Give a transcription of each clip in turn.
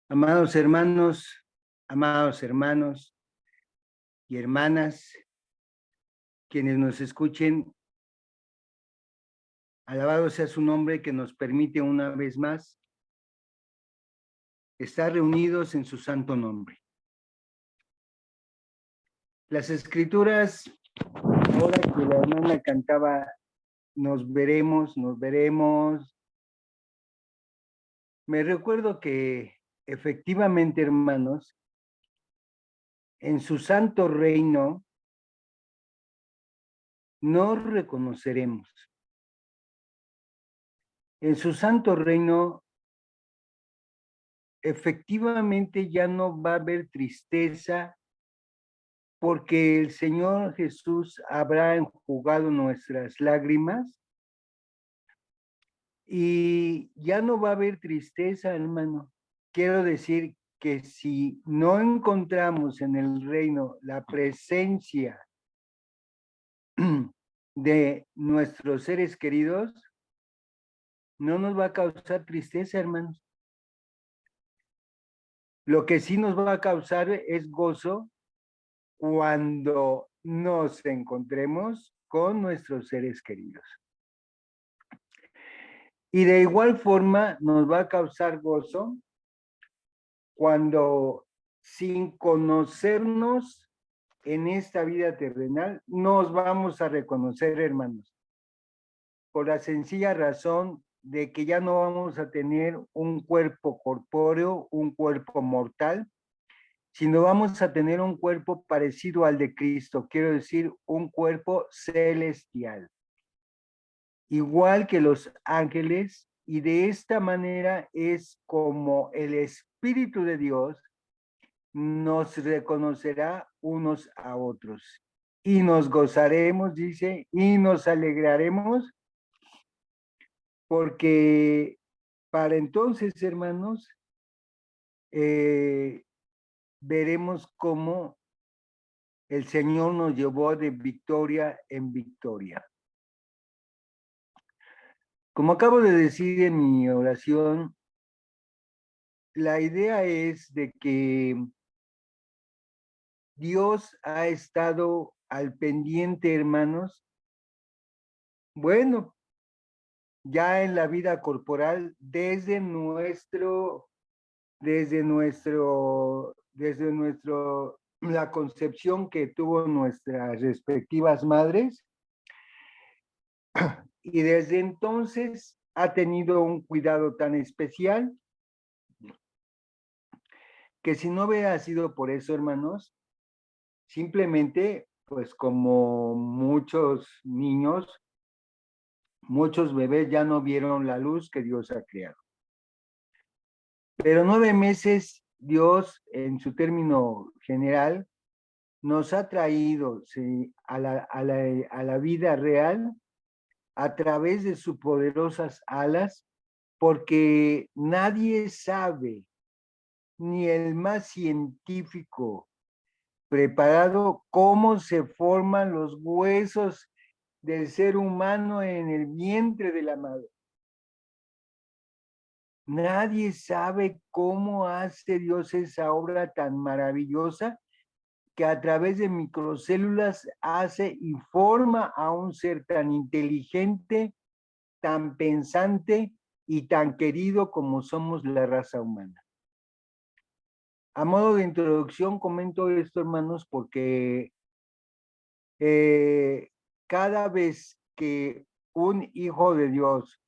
Amados hermanos y hermanas, quienes nos escuchen, alabado sea su nombre que nos permite una vez más estar reunidos en su santo nombre. Las escrituras, ahora que la hermana cantaba, nos veremos, me recuerdo que efectivamente, hermanos, en su santo reino nos reconoceremos. En su santo reino efectivamente ya no va a haber tristeza porque el Señor Jesús habrá enjugado nuestras lágrimas y ya no va a haber tristeza, hermano. Quiero decir que si no encontramos en el reino la presencia de nuestros seres queridos, no nos va a causar tristeza, hermanos. Lo que sí nos va a causar es gozo cuando nos encontremos con nuestros seres queridos. Y de igual forma nos va a causar gozo cuando, sin conocernos en esta vida terrenal, nos vamos a reconocer, hermanos, por la sencilla razón de que ya no vamos a tener un cuerpo corpóreo, un cuerpo mortal, sino vamos a tener un cuerpo parecido al de Cristo, quiero decir, un cuerpo celestial, igual que los ángeles, y de esta manera es como el Espíritu de Dios nos reconocerá unos a otros. Y nos gozaremos, dice, y nos alegraremos, porque para entonces, hermanos, veremos cómo el Señor nos llevó de victoria en victoria. Como acabo de decir en mi oración, la idea es de que Dios ha estado al pendiente, hermanos, bueno, ya en la vida corporal, la concepción que tuvo nuestras respectivas madres, y desde entonces ha tenido un cuidado tan especial que si no hubiera sido por eso, hermanos, simplemente, pues como muchos niños, muchos bebés ya no vieron la luz que Dios ha creado. Pero 9 meses Dios, en su término general, nos ha traído, ¿sí?, a la vida real a través de sus poderosas alas, porque nadie sabe, ni el más científico preparado, cómo se forman los huesos del ser humano en el vientre de la madre. Nadie sabe cómo hace Dios esa obra tan maravillosa que a través de microcélulas hace y forma a un ser tan inteligente, tan pensante y tan querido como somos la raza humana. A modo de introducción comento esto, hermanos, porque cada vez que un hijo de Dios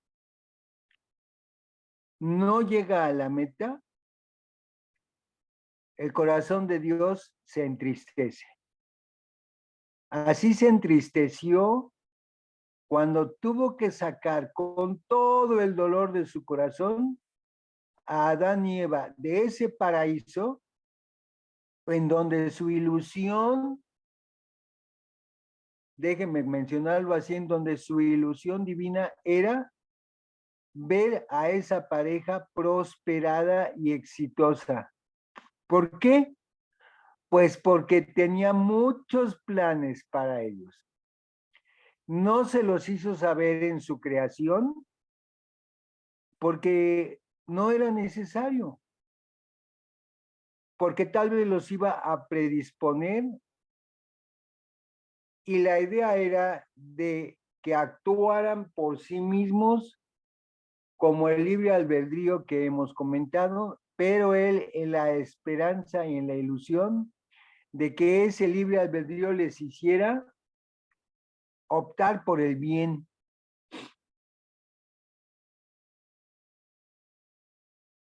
no llega a la meta, el corazón de Dios se entristece. Así se entristeció cuando tuvo que sacar con todo el dolor de su corazón a Adán y Eva de ese paraíso en donde su ilusión, déjenme mencionarlo así, en donde su ilusión divina era ver a esa pareja prosperada y exitosa. ¿Por qué? Pues porque tenía muchos planes para ellos. No se los hizo saber en su creación, porque no era necesario, porque tal vez los iba a predisponer y la idea era de que actuaran por sí mismos como el libre albedrío que hemos comentado, pero él en la esperanza y en la ilusión de que ese libre albedrío les hiciera optar por el bien.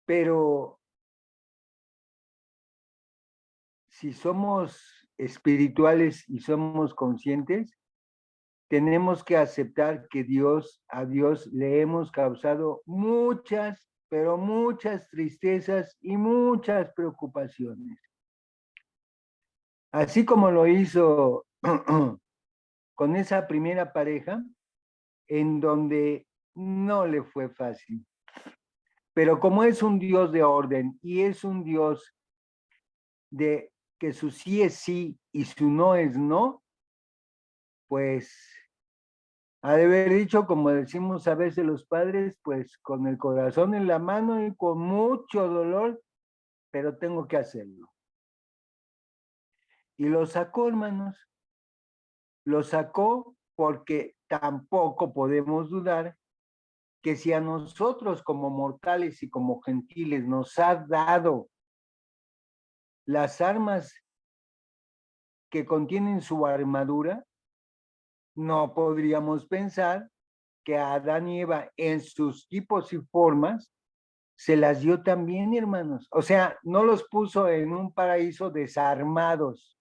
Pero si somos espirituales y somos conscientes, tenemos que aceptar que a Dios le hemos causado muchas, pero muchas tristezas y muchas preocupaciones. Así como lo hizo con esa primera pareja, en donde no le fue fácil. Pero como es un Dios de orden y es un Dios de que su sí es sí y su no es no, pues ha de haber dicho, como decimos a veces los padres, pues con el corazón en la mano y con mucho dolor, pero tengo que hacerlo. Y lo sacó, hermanos. Lo sacó porque tampoco podemos dudar que si a nosotros como mortales y como gentiles nos ha dado las armas que contienen su armadura, no podríamos pensar que a Adán y Eva en sus tipos y formas se las dio también, hermanos. O sea, no los puso en un paraíso desarmados.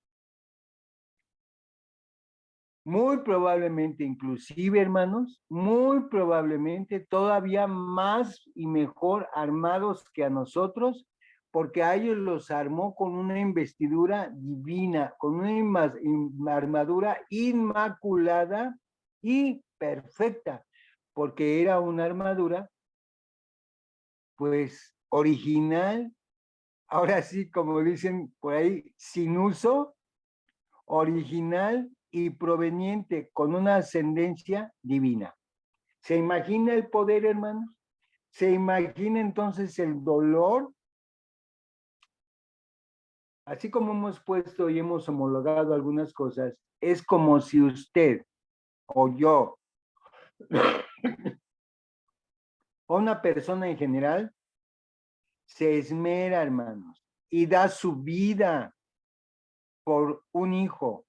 Muy probablemente, inclusive, hermanos, muy probablemente todavía más y mejor armados que a nosotros, porque a ellos los armó con una investidura divina, con una armadura inmaculada y perfecta, porque era una armadura, pues, original, ahora sí, como dicen por ahí, sin uso, original y proveniente con una ascendencia divina. ¿Se imagina el poder, hermanos? ¿Se imagina entonces el dolor? Así como hemos puesto y hemos homologado algunas cosas, es como si usted o yo o una persona en general se esmera, hermanos, y da su vida por un hijo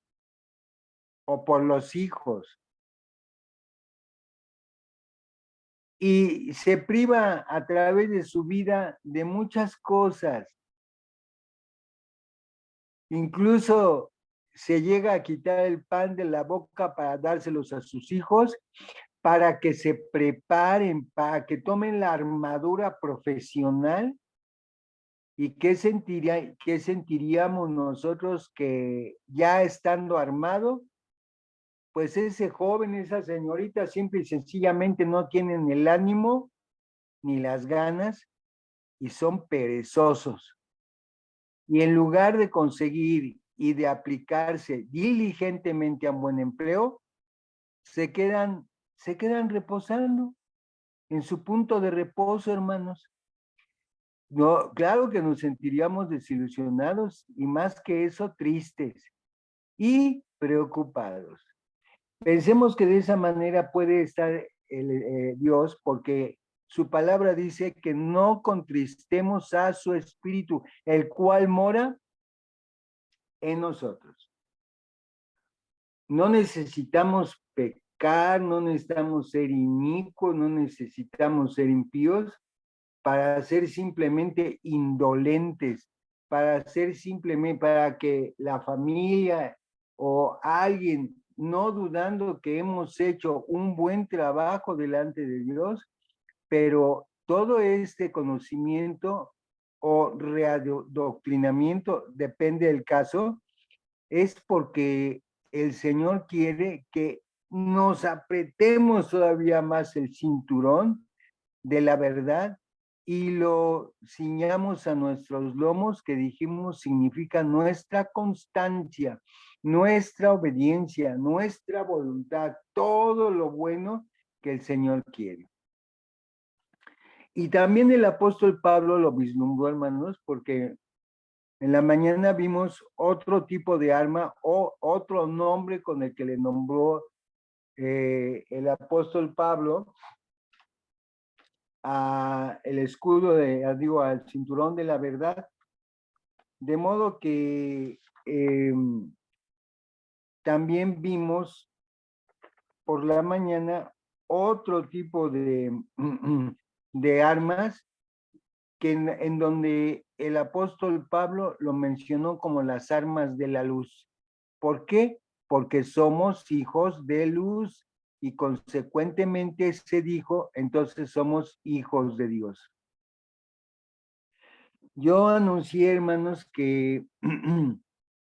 o por los hijos y se priva a través de su vida de muchas cosas. Incluso se llega a quitar el pan de la boca para dárselos a sus hijos, para que se preparen, para que tomen la armadura profesional. ¿Y qué sentiríamos nosotros que ya estando armado, pues ese joven, esa señorita, simple y sencillamente no tienen el ánimo ni las ganas y son perezosos? Y en lugar de conseguir y de aplicarse diligentemente a un buen empleo, se quedan, se quedan reposando en su punto de reposo, hermanos. No, claro que nos sentiríamos desilusionados y más que eso, tristes y preocupados. Pensemos que de esa manera puede estar Dios, porque su palabra dice que no contristemos a su espíritu, el cual mora en nosotros. No necesitamos pecar, no necesitamos ser inicuos, no necesitamos ser impíos para ser simplemente indolentes, para ser simplemente, para que la familia o alguien, no dudando que hemos hecho un buen trabajo delante de Dios, pero todo este conocimiento o readoctrinamiento, depende del caso, es porque el Señor quiere que nos apretemos todavía más el cinturón de la verdad y lo ciñamos a nuestros lomos, que dijimos significa nuestra constancia, nuestra obediencia, nuestra voluntad, todo lo bueno que el Señor quiere. Y también el apóstol Pablo lo vislumbró, hermanos, porque en la mañana vimos otro tipo de arma o otro nombre con el que le nombró el apóstol Pablo a el escudo digo, al cinturón de la verdad, de modo que también vimos por la mañana otro tipo de armas que en donde el apóstol Pablo lo mencionó como las armas de la luz. ¿Por qué? Porque somos hijos de luz y consecuentemente se dijo, entonces somos hijos de Dios. Yo anuncié, hermanos, que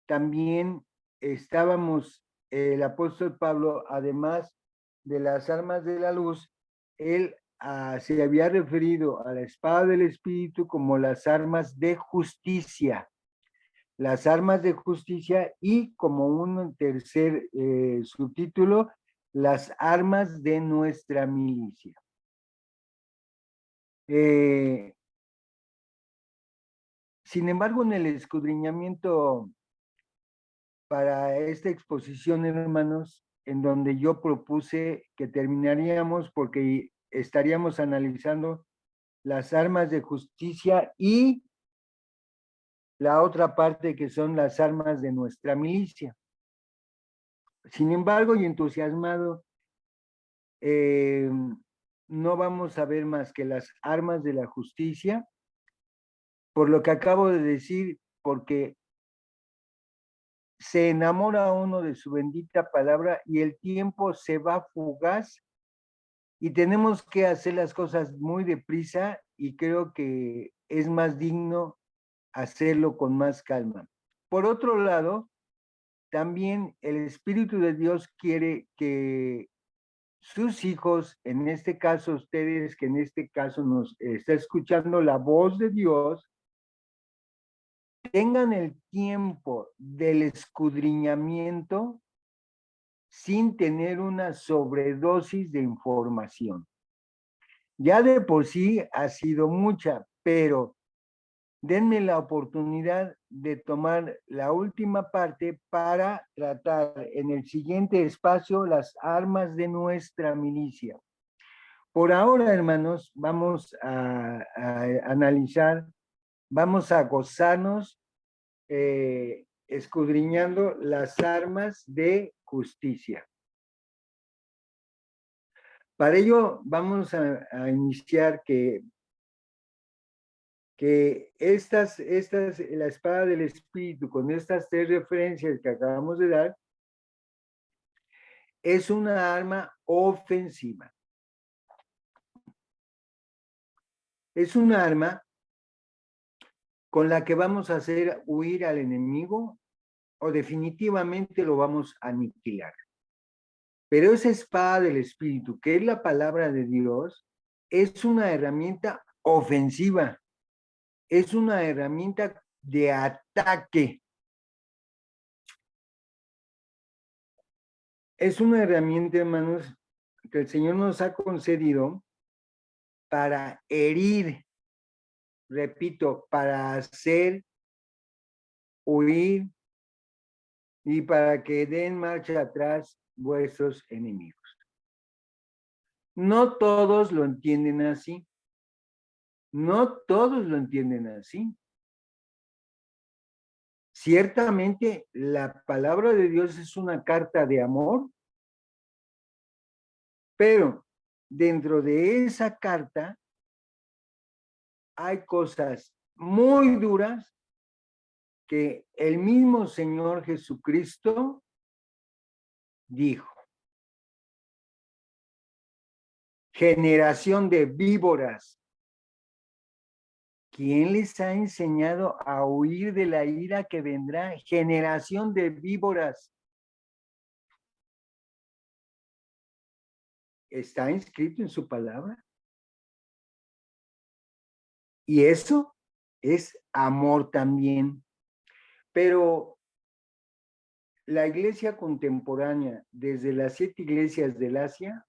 también estábamos, el apóstol Pablo, además de las armas de la luz, él se había referido a la espada del Espíritu como las armas de justicia. Las armas de justicia y como un tercer subtítulo, las armas de nuestra milicia. Sin embargo, en el escudriñamiento para esta exposición, hermanos, en donde yo propuse que terminaríamos porque estaríamos analizando las armas de justicia y la otra parte que son las armas de nuestra milicia. Sin embargo, y entusiasmado, no vamos a ver más que las armas de la justicia, por lo que acabo de decir, porque se enamora uno de su bendita palabra y el tiempo se va fugaz y tenemos que hacer las cosas muy deprisa y creo que es más digno hacerlo con más calma. Por otro lado, también el Espíritu de Dios quiere que sus hijos, en este caso ustedes, que en este caso nos está escuchando la voz de Dios, tengan el tiempo del escudriñamiento sin tener una sobredosis de información. Ya de por sí ha sido mucha, pero denme la oportunidad de tomar la última parte para tratar en el siguiente espacio las armas de nuestra milicia. Por ahora, hermanos, vamos a analizar, vamos a gozarnos escudriñando las armas de justicia. Para ello vamos a iniciar que la espada del Espíritu, con estas tres referencias que acabamos de dar, es una arma ofensiva. Es un arma con la que vamos a hacer huir al enemigo o definitivamente lo vamos a aniquilar. Pero esa espada del Espíritu, que es la palabra de Dios, es una herramienta ofensiva, es una herramienta de ataque. Es una herramienta, hermanos, que el Señor nos ha concedido para herir, repito, para hacer huir y para que den marcha atrás vuestros enemigos. No todos lo entienden así. No todos lo entienden así. Ciertamente la palabra de Dios es una carta de amor, pero dentro de esa carta hay cosas muy duras que el mismo Señor Jesucristo dijo. Generación de víboras. ¿Quién les ha enseñado a huir de la ira que vendrá? Generación de víboras. Está inscrito en su palabra. Y eso es amor también. Pero la iglesia contemporánea, desde las 7 iglesias del Asia,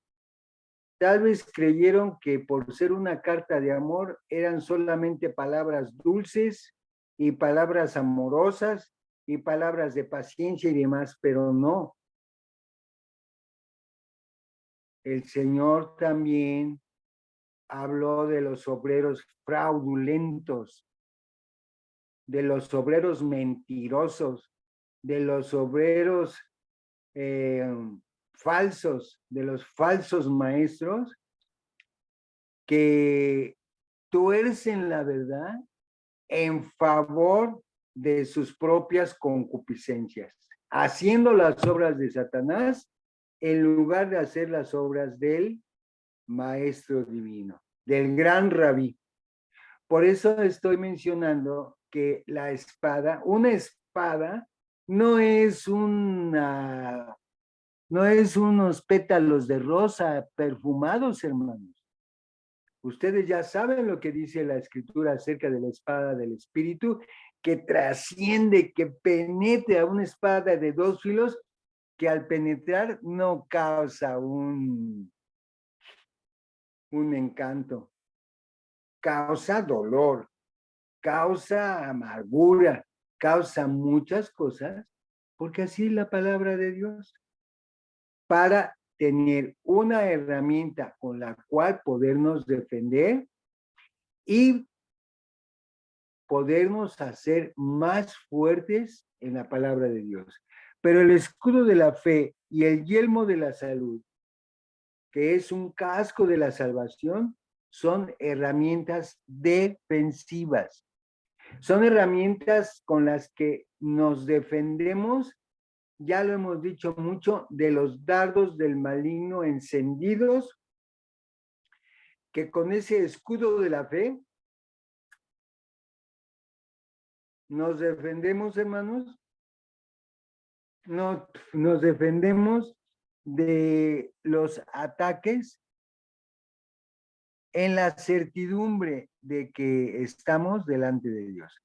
Tal vez creyeron que por ser una carta de amor eran solamente palabras dulces y palabras amorosas y palabras de paciencia y demás, pero no. El Señor también habló de los obreros fraudulentos, de los obreros mentirosos, de los obreros falsos, de los falsos maestros que tuercen la verdad en favor de sus propias concupiscencias, haciendo las obras de Satanás en lugar de hacer las obras del Maestro Divino, del gran Rabí. Por eso estoy mencionando que la espada, una espada, no es no es unos pétalos de rosa perfumados, hermanos. Ustedes ya saben lo que dice la Escritura acerca de la espada del Espíritu, que trasciende, que penetra, una espada de dos filos que al penetrar no causa un encanto, causa dolor, causa amargura, causa muchas cosas, porque así es la palabra de Dios, para tener una herramienta con la cual podernos defender y podernos hacer más fuertes en la palabra de Dios. Pero el escudo de la fe y el yelmo de la salud, que es un casco de la salvación, son herramientas defensivas. Son herramientas con las que nos defendemos, ya lo hemos dicho mucho, de los dardos del maligno encendidos, que con ese escudo de la fe nos defendemos, hermanos, nos defendemos de los ataques en la certidumbre de que estamos delante de Dios.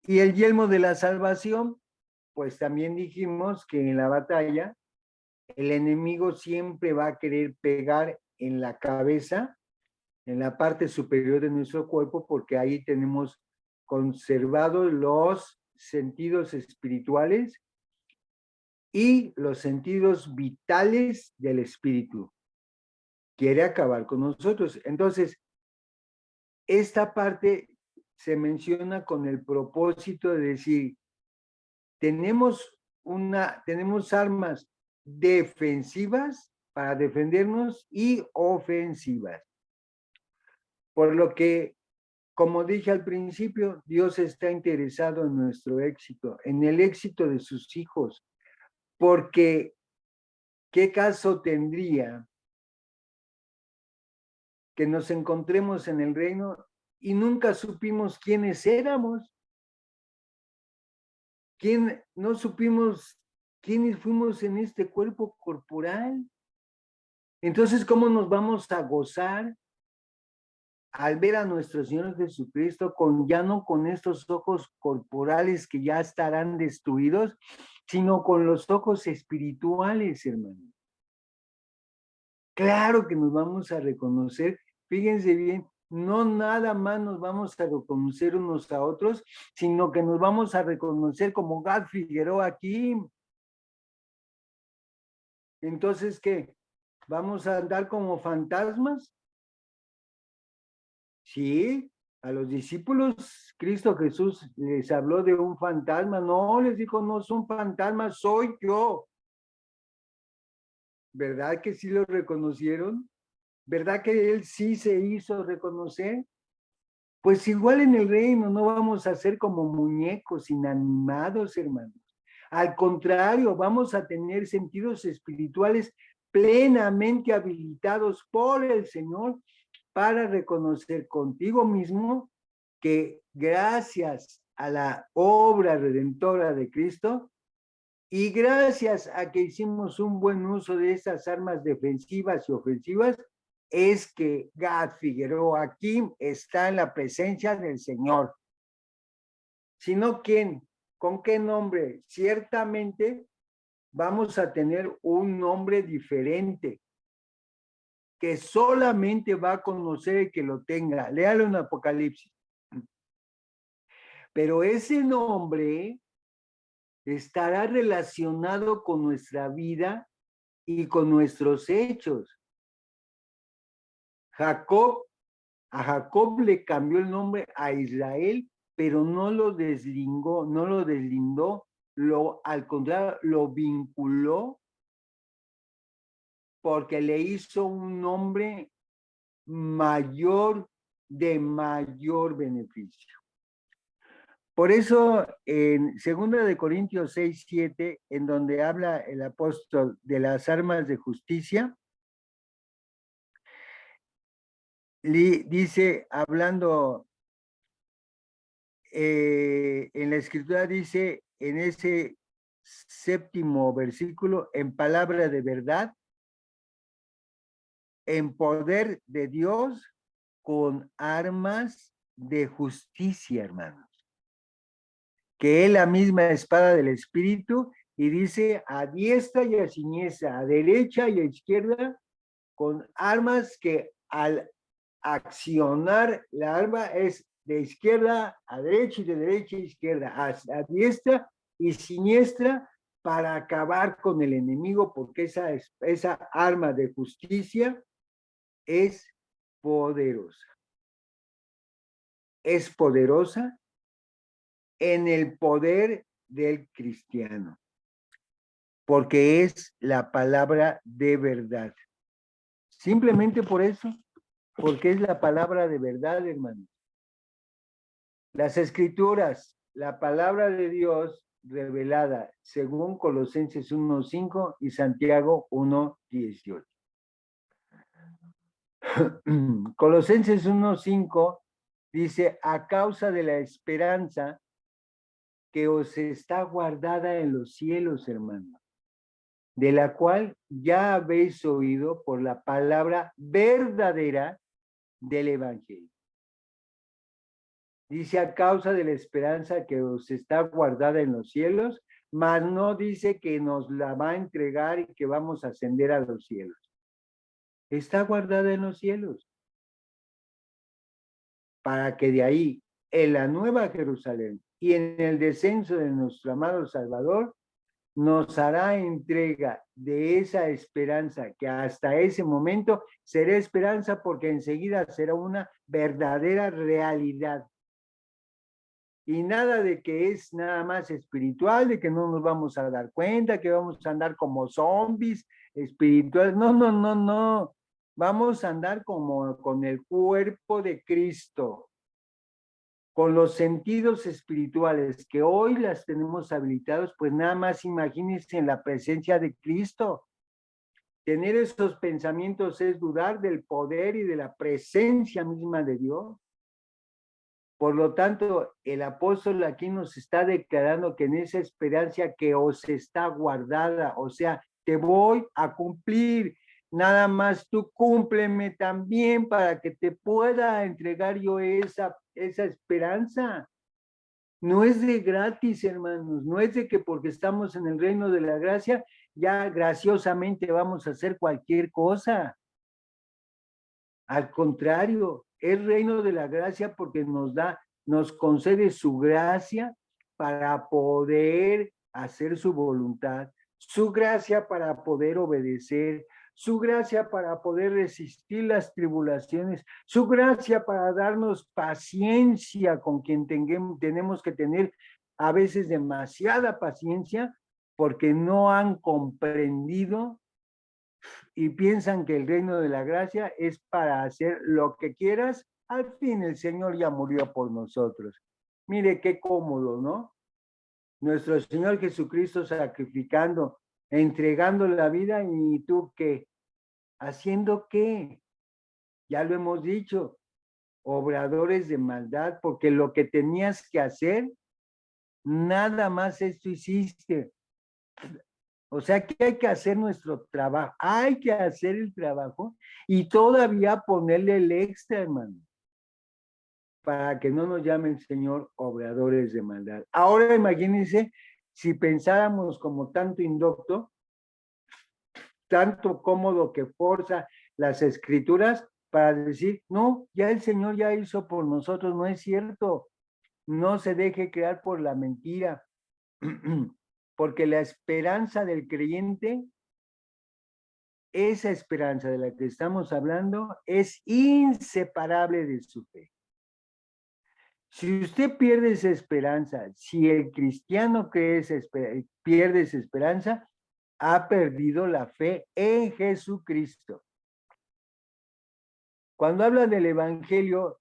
Y el yelmo de la salvación, pues también dijimos que en la batalla el enemigo siempre va a querer pegar en la cabeza, en la parte superior de nuestro cuerpo, porque ahí tenemos conservados los sentidos espirituales y los sentidos vitales del espíritu. Quiere acabar con nosotros. Entonces, esta parte se menciona con el propósito de decir, tenemos armas defensivas para defendernos y ofensivas. Por lo que, como dije al principio, Dios está interesado en nuestro éxito, en el éxito de sus hijos, porque ¿qué caso tendría que nos encontremos en el reino y nunca supimos quiénes éramos? No supimos quiénes fuimos en este cuerpo corporal. Entonces, ¿cómo nos vamos a gozar al ver a nuestro Señor Jesucristo ya no con estos ojos corporales que ya estarán destruidos, sino con los ojos espirituales, hermano? Claro que nos vamos a reconocer, fíjense bien, no nada más nos vamos a reconocer unos a otros, sino que nos vamos a reconocer como Gad Figueroa aquí. Entonces, ¿qué? ¿Vamos a andar como fantasmas? Sí, a los discípulos, Cristo Jesús les habló de un fantasma. No, les dijo, no son fantasmas, soy yo. ¿Verdad que sí lo reconocieron? ¿Verdad que él sí se hizo reconocer? Pues igual en el reino no vamos a ser como muñecos inanimados, hermanos. Al contrario, vamos a tener sentidos espirituales plenamente habilitados por el Señor para reconocer contigo mismo que gracias a la obra redentora de Cristo y gracias a que hicimos un buen uso de esas armas defensivas y ofensivas, es que Gad Figueroa aquí está en la presencia del Señor. Si no, ¿quién? ¿Con qué nombre? Ciertamente vamos a tener un nombre diferente que solamente va a conocer el que lo tenga. Léalo en Apocalipsis. Pero ese nombre estará relacionado con nuestra vida y con nuestros hechos. A Jacob le cambió el nombre a Israel, pero no lo deslindó, al contrario, lo vinculó porque le hizo un nombre mayor, de mayor beneficio. Por eso, en 2 Corintios 6:7, en donde habla el apóstol de las armas de justicia, dice, hablando en la escritura, dice en ese 7º versículo, en palabra de verdad, en poder de Dios, con armas de justicia, hermanos. Que es la misma espada del Espíritu, y dice a diestra y a siniestra, a derecha y a izquierda, con armas que al accionar la arma es de izquierda a derecha y de derecha a izquierda, a diestra y siniestra, para acabar con el enemigo, porque esa arma de justicia es poderosa. Es poderosa en el poder del cristiano, porque es la palabra de verdad. Simplemente por eso, porque es la palabra de verdad, hermanos. Las escrituras, la palabra de Dios revelada según Colosenses 1:5 y Santiago 1:18. Colosenses 1:5 dice, a causa de la esperanza que os está guardada en los cielos, hermanos, de la cual ya habéis oído por la palabra verdadera del Evangelio. Dice a causa de la esperanza que os está guardada en los cielos, mas no dice que nos la va a entregar y que vamos a ascender a los cielos. Está guardada en los cielos, para que de ahí, en la nueva Jerusalén y en el descenso de nuestro amado Salvador, nos hará entrega de esa esperanza que hasta ese momento será esperanza, porque enseguida será una verdadera realidad. Y nada de que es nada más espiritual, de que no nos vamos a dar cuenta, que vamos a andar como zombies espirituales. No, no, no, no. Vamos a andar como con el cuerpo de Cristo, con los sentidos espirituales que hoy las tenemos habilitados. Pues nada más imagínense en la presencia de Cristo. Tener esos pensamientos es dudar del poder y de la presencia misma de Dios. Por lo tanto, el apóstol aquí nos está declarando que en esa esperanza que os está guardada, o sea, te voy a cumplir, nada más tú cúmpleme también para que te pueda entregar yo esa esperanza. No es de gratis, hermanos, no es de que porque estamos en el reino de la gracia, ya graciosamente vamos a hacer cualquier cosa. Al contrario, es reino de la gracia porque nos concede su gracia para poder hacer su voluntad, su gracia para poder obedecer, su gracia para poder resistir las tribulaciones, su gracia para darnos paciencia con quien tenemos que tener a veces demasiada paciencia, porque no han comprendido y piensan que el reino de la gracia es para hacer lo que quieras. Al fin el Señor ya murió por nosotros. Mire qué cómodo, ¿no? Nuestro Señor Jesucristo sacrificando, entregando la vida, y tú qué, haciendo qué, ya lo hemos dicho, obradores de maldad, porque lo que tenías que hacer, nada más esto hiciste. O sea que hay que hacer nuestro trabajo, hay que hacer el trabajo y todavía ponerle el extra, hermano, para que no nos llame el Señor obradores de maldad. Ahora imagínense si pensáramos como tanto indocto, tanto cómodo que forza las escrituras para decir, no, ya el Señor ya hizo por nosotros, no es cierto, no se deje crear por la mentira, porque la esperanza del creyente, esa esperanza de la que estamos hablando, es inseparable de su fe. Si usted pierde esa esperanza, si el cristiano pierde esa esperanza, ha perdido la fe en Jesucristo. Cuando habla del evangelio,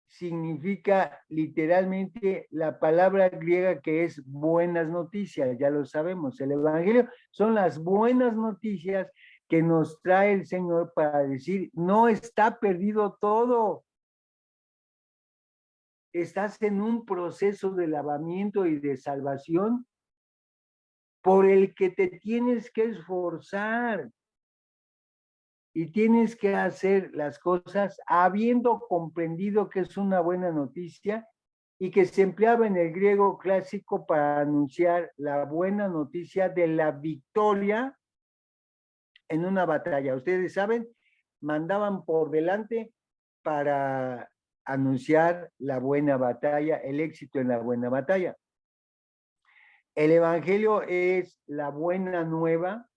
significa literalmente la palabra griega que es buenas noticias, ya lo sabemos. El evangelio son las buenas noticias que nos trae el Señor para decir, no está perdido todo. Estás en un proceso de lavamiento y de salvación por el que te tienes que esforzar y tienes que hacer las cosas habiendo comprendido que es una buena noticia y que se empleaba en el griego clásico para anunciar la buena noticia de la victoria en una batalla. Ustedes saben, mandaban por delante para anunciar la buena batalla, el éxito en la buena batalla. El evangelio es la buena nueva,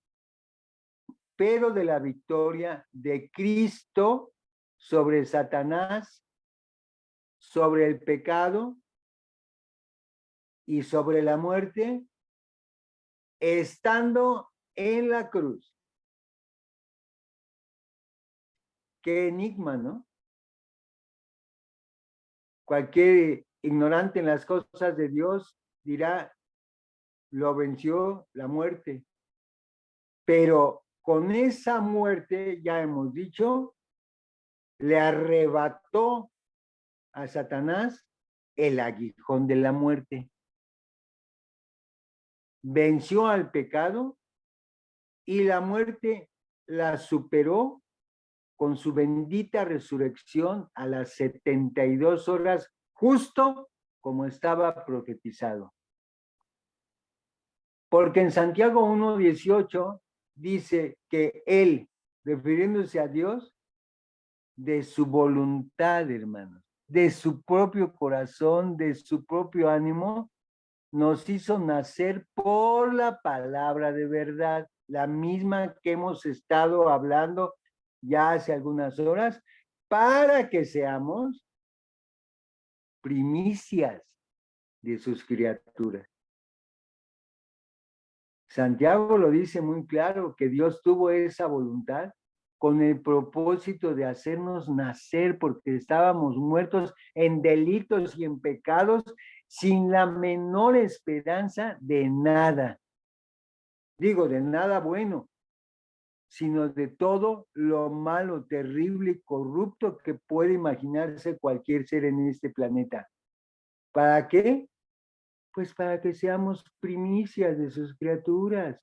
pero de la victoria de Cristo sobre Satanás, sobre el pecado y sobre la muerte, estando en la cruz. Qué enigma, ¿no? Cualquier ignorante en las cosas de Dios dirá, lo venció la muerte. Pero con esa muerte, ya hemos dicho, le arrebató a Satanás el aguijón de la muerte. Venció al pecado y la muerte la superó con su bendita resurrección a las 72 horas, justo como estaba profetizado. Porque en Santiago 1:18 dice que él, refiriéndose a Dios, de su voluntad, hermanos, de su propio corazón, de su propio ánimo, nos hizo nacer por la palabra de verdad, la misma que hemos estado hablando ya hace algunas horas, para que seamos primicias de sus criaturas. Santiago lo dice muy claro, que Dios tuvo esa voluntad con el propósito de hacernos nacer, porque estábamos muertos en delitos y en pecados, sin la menor esperanza de nada. Digo, de nada bueno, sino de todo lo malo, terrible y corrupto que puede imaginarse cualquier ser en este planeta. ¿Para qué? Pues para que seamos primicias de sus criaturas.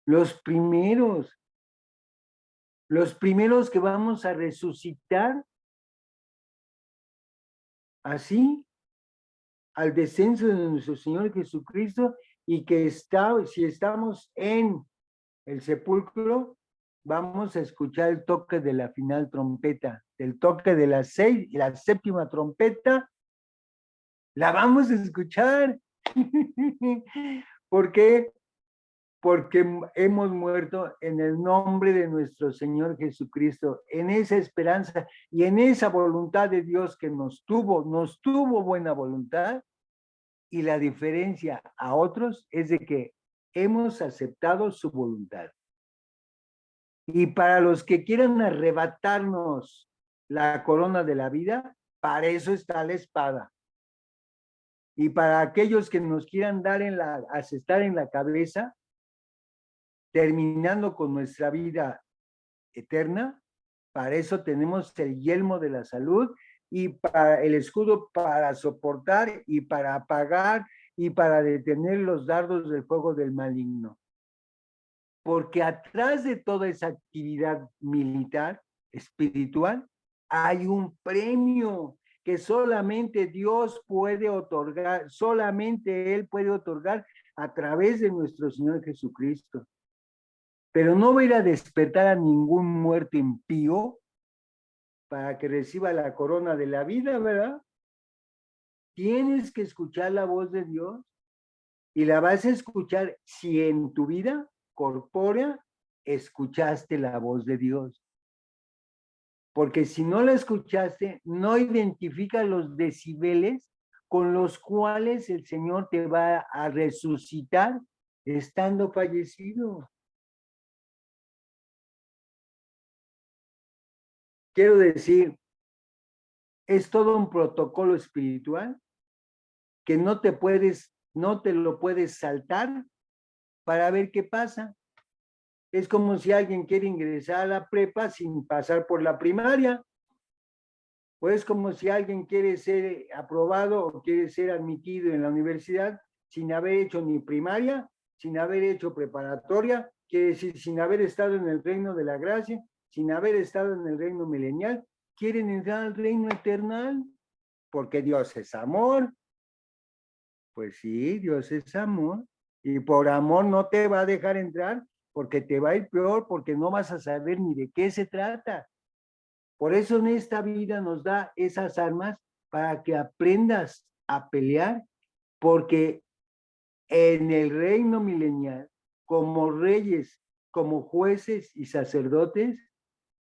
Los primeros que vamos a resucitar así al descenso de nuestro Señor Jesucristo, y que si estamos en el sepulcro, vamos a escuchar el toque de la final trompeta, el toque de las 6 y la séptima trompeta, la vamos a escuchar. ¿Por qué? Porque hemos muerto en el nombre de nuestro Señor Jesucristo, en esa esperanza y en esa voluntad de Dios que nos tuvo buena voluntad, y la diferencia a otros es de que hemos aceptado su voluntad. Y para los que quieran arrebatarnos la corona de la vida, para eso está la espada. Y para aquellos que nos quieran dar asestar en la cabeza, terminando con nuestra vida eterna, para eso tenemos el yelmo de la salud y para el escudo para soportar y para apagar y para detener los dardos del fuego del maligno. Porque atrás de toda esa actividad militar, espiritual, hay un premio, que solamente Dios puede otorgar, solamente Él puede otorgar a través de nuestro Señor Jesucristo. Pero no va a ir a despertar a ningún muerto impío para que reciba la corona de la vida, ¿verdad? Tienes que escuchar la voz de Dios y la vas a escuchar si en tu vida corpórea escuchaste la voz de Dios. Porque si no la escuchaste, no identifica los decibeles con los cuales el Señor te va a resucitar estando fallecido. Quiero decir, es todo un protocolo espiritual que no te lo puedes saltar para ver qué pasa. Es como si alguien quiere ingresar a la prepa sin pasar por la primaria. O es como si alguien quiere ser aprobado o quiere ser admitido en la universidad sin haber hecho ni primaria, sin haber hecho preparatoria, quiere decir, sin haber estado en el reino de la gracia, sin haber estado en el reino milenial, quieren entrar al reino eternal, porque Dios es amor. Pues sí, Dios es amor, y por amor no te va a dejar entrar, porque te va a ir peor, porque no vas a saber ni de qué se trata. Por eso en esta vida nos da esas armas para que aprendas a pelear, porque en el reino milenial, como reyes, como jueces y sacerdotes,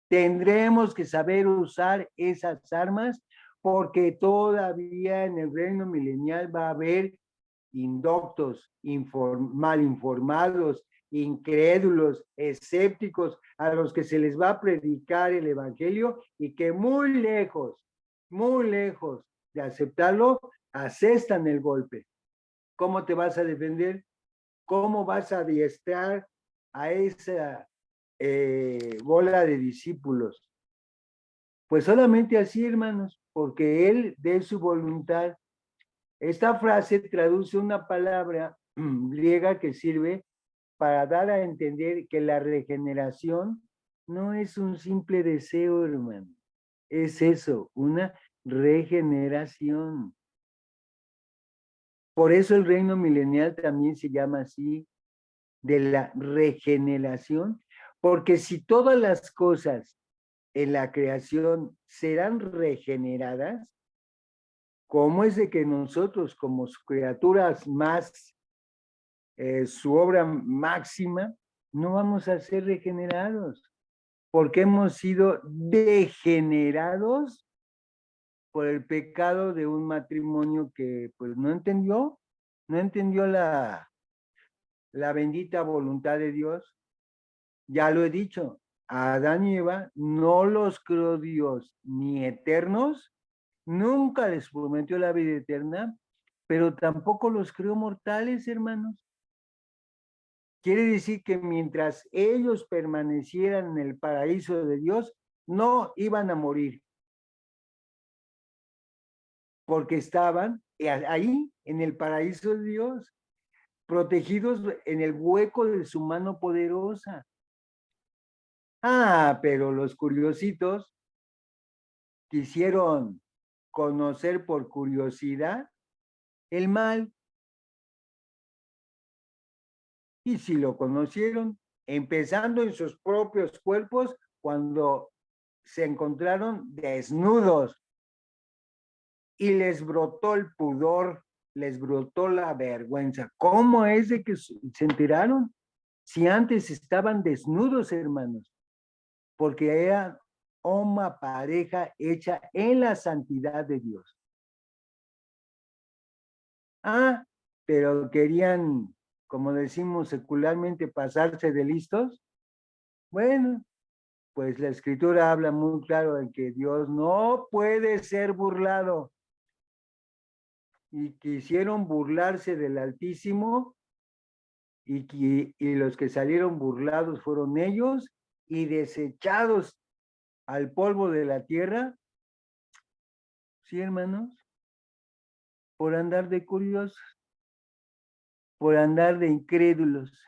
tendremos que saber usar esas armas, porque todavía en el reino milenial va a haber indoctos, mal informados, incrédulos, escépticos, a los que se les va a predicar el evangelio y que muy lejos de aceptarlo, asestan el golpe. ¿Cómo te vas a defender? ¿Cómo vas a adiestrar a esa bola de discípulos? Pues solamente así, hermanos, porque Él de su voluntad. Esta frase traduce una palabra griega que sirve para dar a entender que la regeneración no es un simple deseo, hermano. Es eso, una regeneración. Por eso el reino milenial también se llama así, de la regeneración, porque si todas las cosas en la creación serán regeneradas, ¿cómo es de que nosotros como criaturas más, su obra máxima, no vamos a ser regenerados? Porque hemos sido degenerados por el pecado de un matrimonio que pues no entendió la bendita voluntad de Dios. Ya lo he dicho, a Adán y Eva no los creó Dios ni eternos, nunca les prometió la vida eterna, pero tampoco los creó mortales, hermanos. Quiere decir que mientras ellos permanecieran en el paraíso de Dios, no iban a morir, porque estaban ahí en el paraíso de Dios, protegidos en el hueco de su mano poderosa. Ah, pero los curiositos quisieron conocer por curiosidad el mal, y si lo conocieron, empezando en sus propios cuerpos, cuando se encontraron desnudos y les brotó el pudor, les brotó la vergüenza. ¿Cómo es de que se enteraron? Si antes estaban desnudos, hermanos, porque era una pareja hecha en la santidad de Dios. Ah, pero querían, como decimos secularmente, pasarse de listos. Bueno, pues la escritura habla muy claro de que Dios no puede ser burlado. Y quisieron burlarse del Altísimo, y los que salieron burlados fueron ellos, y desechados al polvo de la tierra, sí, hermanos, por andar de curiosos, por andar de incrédulos,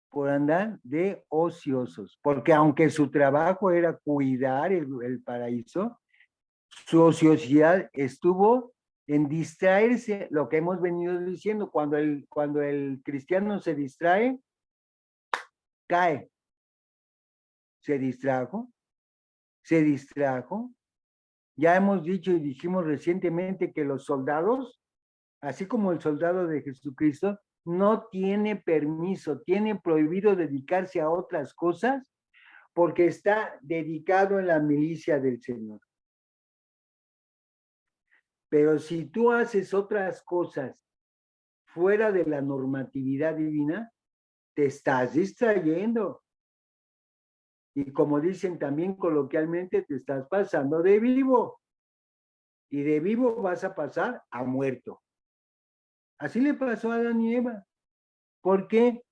por andar de ociosos, porque aunque su trabajo era cuidar el paraíso, Su ociosidad estuvo en distraerse, lo que hemos venido diciendo, cuando el cristiano se distrae, cae. Se distrajo. Ya hemos dicho y dijimos recientemente que los soldados, así como el soldado de Jesucristo, no tiene permiso, tiene prohibido dedicarse a otras cosas porque está dedicado en la milicia del Señor. Pero si tú haces otras cosas fuera de la normatividad divina, te estás distrayendo. Y como dicen también coloquialmente, te estás pasando de vivo. Y de vivo vas a pasar a muerto. Así le pasó a Adán y Eva. ¿Por qué?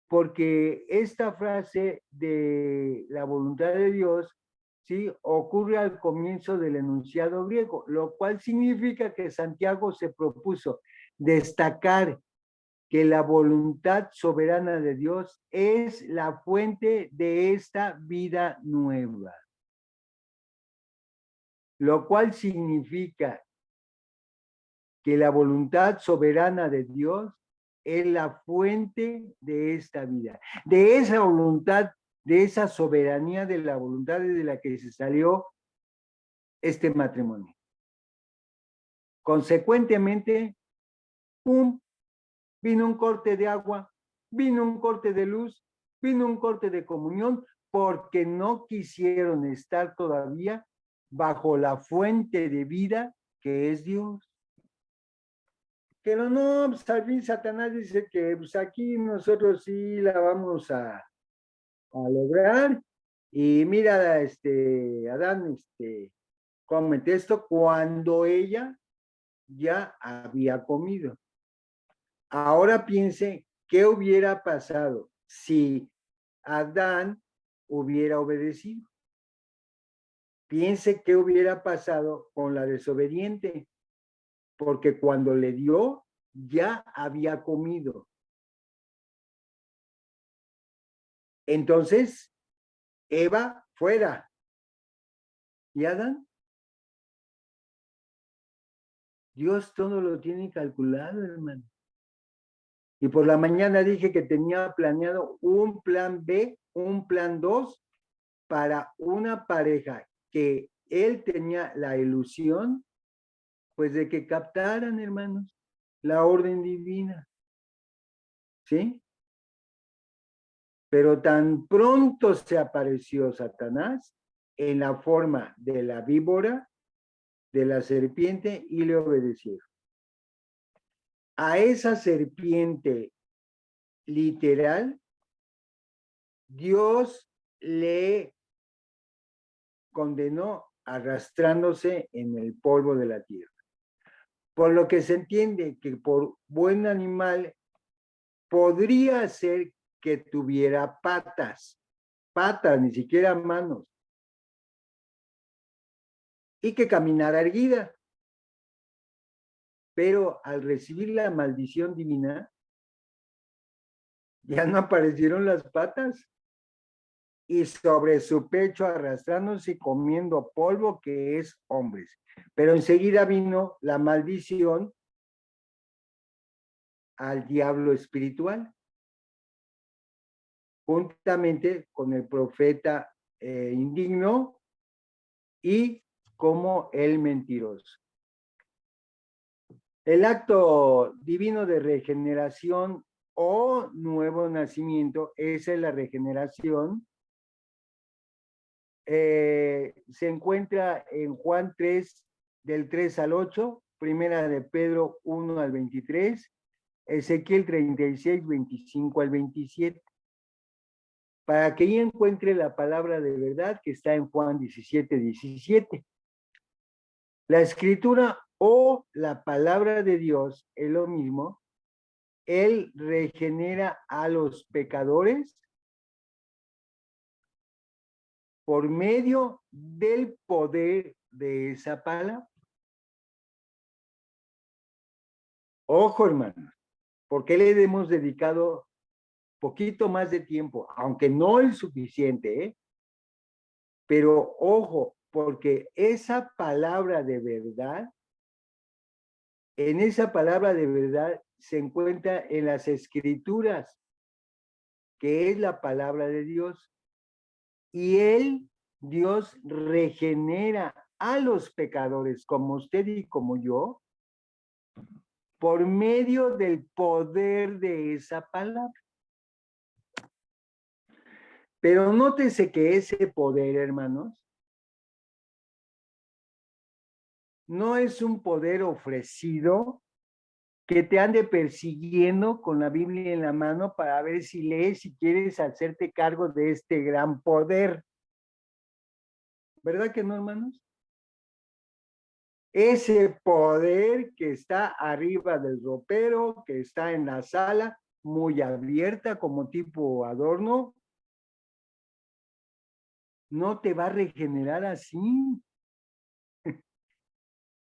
Porque esta frase de la voluntad de Dios, ¿sí?, ocurre al comienzo del enunciado griego, lo cual significa que Santiago se propuso destacar que la voluntad soberana de Dios es la fuente de esta vida nueva. Lo cual significa que la voluntad soberana de Dios es la fuente de esta vida. De esa voluntad, de esa soberanía de la voluntad de la que se salió este matrimonio. Consecuentemente, ¡pum!, vino un corte de agua, vino un corte de luz, vino un corte de comunión, porque no quisieron estar todavía bajo la fuente de vida que es Dios. Pero no, pues al fin Satanás dice que pues aquí nosotros sí la vamos a lograr. Y mira, Adán, cómete esto cuando ella ya había comido. Ahora piense qué hubiera pasado si Adán hubiera obedecido. Piense qué hubiera pasado con la desobediente, porque cuando le dio, ya había comido. Entonces, Eva fuera. ¿Y Adán? Dios todo lo tiene calculado, hermano. Y por la mañana dije que tenía planeado un plan B, un plan 2 para una pareja que él tenía la ilusión, pues de que captaran, hermanos, la orden divina. ¿Sí? Pero tan pronto se apareció Satanás en la forma de la víbora, de la serpiente, y le obedecieron. A esa serpiente literal, Dios le condenó arrastrándose en el polvo de la tierra. Por lo que se entiende que por buen animal podría ser que tuviera patas, ni siquiera manos, y que caminara erguida. Pero al recibir la maldición divina, ya no aparecieron las patas, y sobre su pecho arrastrándose y comiendo polvo, que es hombres. Pero enseguida vino la maldición al diablo espiritual, juntamente con el profeta indigno y como el mentiroso. El acto divino de regeneración o nuevo nacimiento, esa es la regeneración, se encuentra en Juan 3, del 3 al 8, Primera de Pedro 1 al 23, Ezequiel 36, 25 al 27. Para que ahí encuentre la palabra de verdad que está en Juan 17, 17. La escritura o la palabra de Dios es lo mismo. Él regenera a los pecadores por medio del poder de esa palabra. Ojo, hermanos, porque le hemos dedicado poquito más de tiempo, aunque no es suficiente, ¿eh? Pero ojo, porque esa palabra de verdad, en esa palabra de verdad se encuentra en las escrituras, que es la palabra de Dios. Y él, Dios, regenera a los pecadores como usted y como yo, por medio del poder de esa palabra. Pero nótese que ese poder, hermanos, no es un poder ofrecido que te ande persiguiendo con la Biblia en la mano para ver si lees, si quieres hacerte cargo de este gran poder. ¿Verdad que no, hermanos? Ese poder que está arriba del ropero, que está en la sala, muy abierta como tipo adorno, no te va a regenerar así.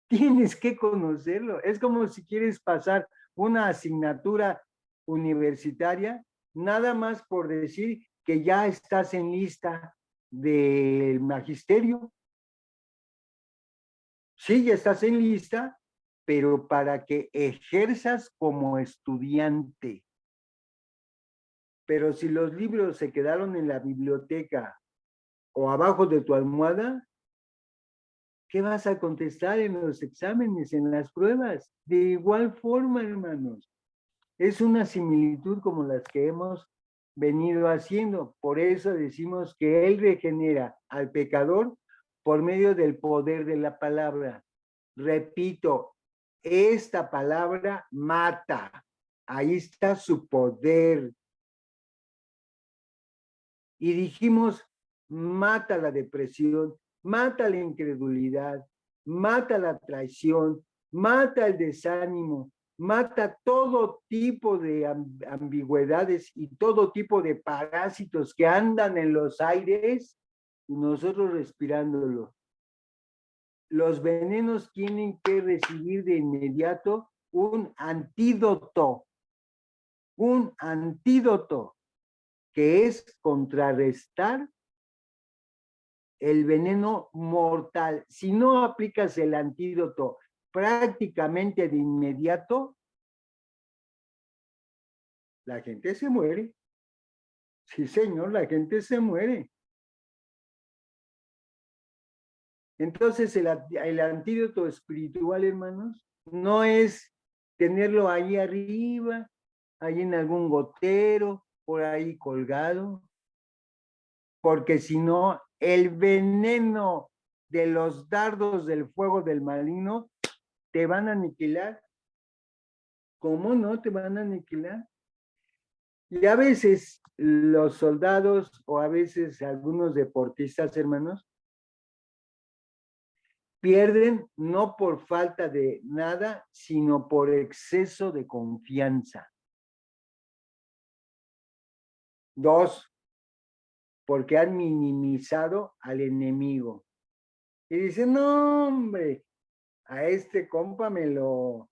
Tienes que conocerlo. Es como si quieres pasar una asignatura universitaria, nada más por decir que ya estás en lista del magisterio. Sí, ya estás en lista, pero para que ejerzas como estudiante. Pero si los libros se quedaron en la biblioteca o abajo de tu almohada, ¿qué vas a contestar en los exámenes, en las pruebas? De igual forma, hermanos, es una similitud como las que hemos venido haciendo. Por eso decimos que Él regenera al pecador por medio del poder de la palabra. Repito, esta palabra mata. Ahí está su poder. Y dijimos, mata la depresión, mata la incredulidad, mata la traición, mata el desánimo, mata todo tipo de ambigüedades y todo tipo de parásitos que andan en los aires y nosotros respirándolo. Los venenos tienen que recibir de inmediato un antídoto que es contrarrestar el veneno mortal. Si no aplicas el antídoto prácticamente de inmediato, la gente se muere. Sí, señor, la gente se muere. Entonces, el antídoto espiritual, hermanos, no es tenerlo ahí arriba, ahí en algún gotero, por ahí colgado, porque si no, el veneno de los dardos del fuego del maligno te van a aniquilar. ¿Cómo no te van a aniquilar? Y a veces los soldados o a veces algunos deportistas, hermanos, pierden no por falta de nada, sino por exceso de confianza. 2, porque han minimizado al enemigo. Y dicen, no, hombre, a este compa lo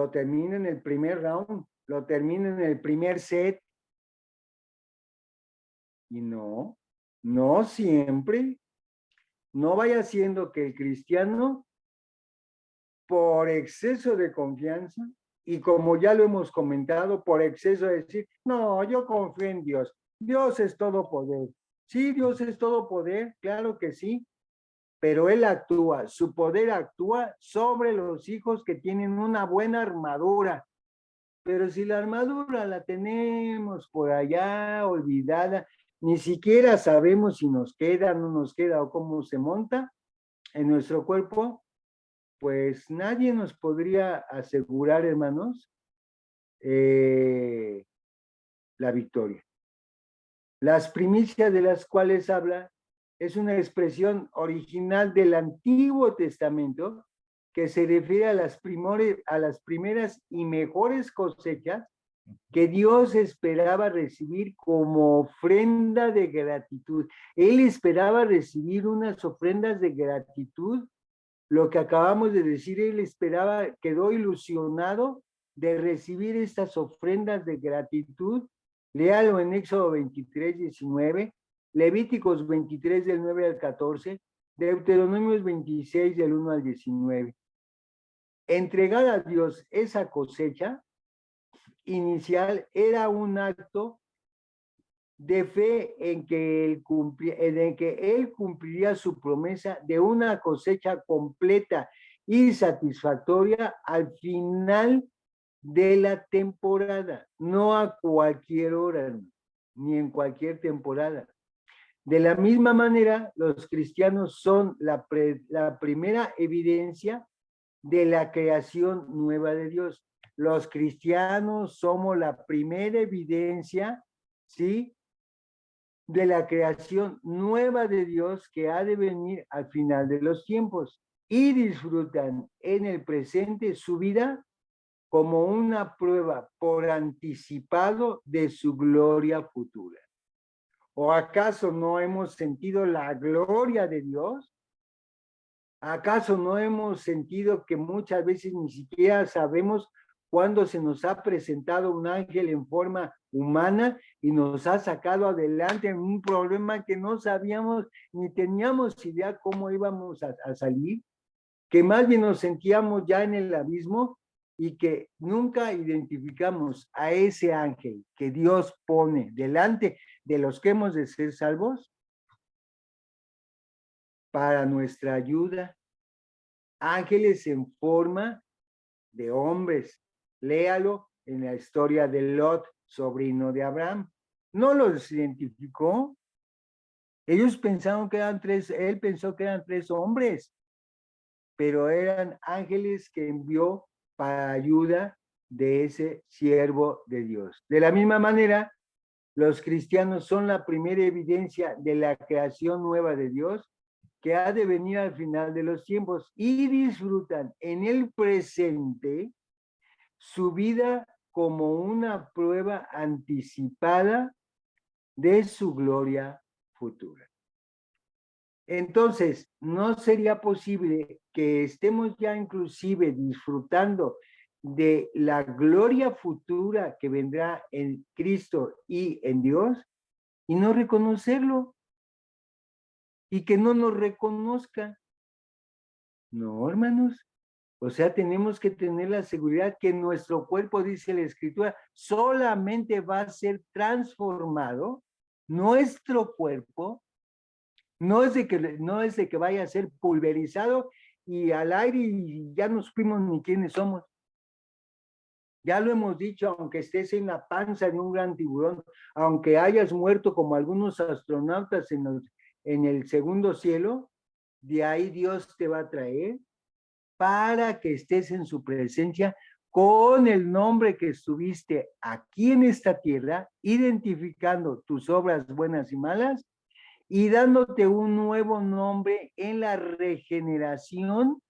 termino en el primer round, lo termino en el primer set. Y no, no siempre. No vaya siendo que el cristiano, por exceso de confianza, y como ya lo hemos comentado, por exceso de decir, no, yo confío en Dios. Dios es todo poder. Sí, Dios es todo poder, claro que sí, pero Él actúa, su poder actúa sobre los hijos que tienen una buena armadura. Pero si la armadura la tenemos por allá olvidada, ni siquiera sabemos si nos queda, no nos queda o cómo se monta en nuestro cuerpo, pues nadie nos podría asegurar, hermanos, la victoria. Las primicias de las cuales habla es una expresión original del Antiguo Testamento que se refiere a las primeras y mejores cosechas que Dios esperaba recibir como ofrenda de gratitud. Él esperaba recibir unas ofrendas de gratitud. Lo que acabamos de decir, él esperaba, quedó ilusionado de recibir estas ofrendas de gratitud. Léalo en Éxodo 23, 19, Levíticos 23 del 9 al 14, Deuteronomios 26, del 1 al 19. Entregar a Dios esa cosecha inicial era un acto de fe en que él cumpliría su promesa de una cosecha completa y satisfactoria al final de la temporada, no a cualquier hora, ni en cualquier temporada. De la misma manera, los cristianos son la primera evidencia de la creación nueva de Dios. Los cristianos somos la primera evidencia, ¿sí?, de la creación nueva de Dios que ha de venir al final de los tiempos, y disfrutan en el presente su vida como una prueba por anticipado de su gloria futura. ¿O acaso no hemos sentido la gloria de Dios? ¿Acaso no hemos sentido que muchas veces ni siquiera sabemos cuándo se nos ha presentado un ángel en forma humana y nos ha sacado adelante en un problema que no sabíamos ni teníamos idea cómo íbamos a salir? Que más bien nos sentíamos ya en el abismo y que nunca identificamos a ese ángel que Dios pone delante de los que hemos de ser salvos para nuestra ayuda. Ángeles en forma de hombres. Léalo en la historia de Lot, sobrino de Abraham. No los identificó. Ellos pensaron que eran tres, él pensó que eran tres hombres, pero eran ángeles que envió para ayuda de ese siervo de Dios. De la misma manera, los cristianos son la primera evidencia de la creación nueva de Dios que ha de venir al final de los tiempos, y disfrutan en el presente su vida como una prueba anticipada de su gloria futura. Entonces, no sería posible que estemos ya inclusive disfrutando de la gloria futura que vendrá en Cristo y en Dios y no reconocerlo, y que no nos reconozca. No, hermanos. O sea, tenemos que tener la seguridad que nuestro cuerpo, dice la Escritura, solamente va a ser transformado. Nuestro cuerpo no es de que vaya a ser pulverizado y al aire y ya no supimos ni quiénes somos. Ya lo hemos dicho, aunque estés en la panza de un gran tiburón, aunque hayas muerto como algunos astronautas en el segundo cielo, de ahí Dios te va a traer para que estés en su presencia con el nombre que estuviste aquí en esta tierra, identificando tus obras buenas y malas y dándote un nuevo nombre en la regeneración,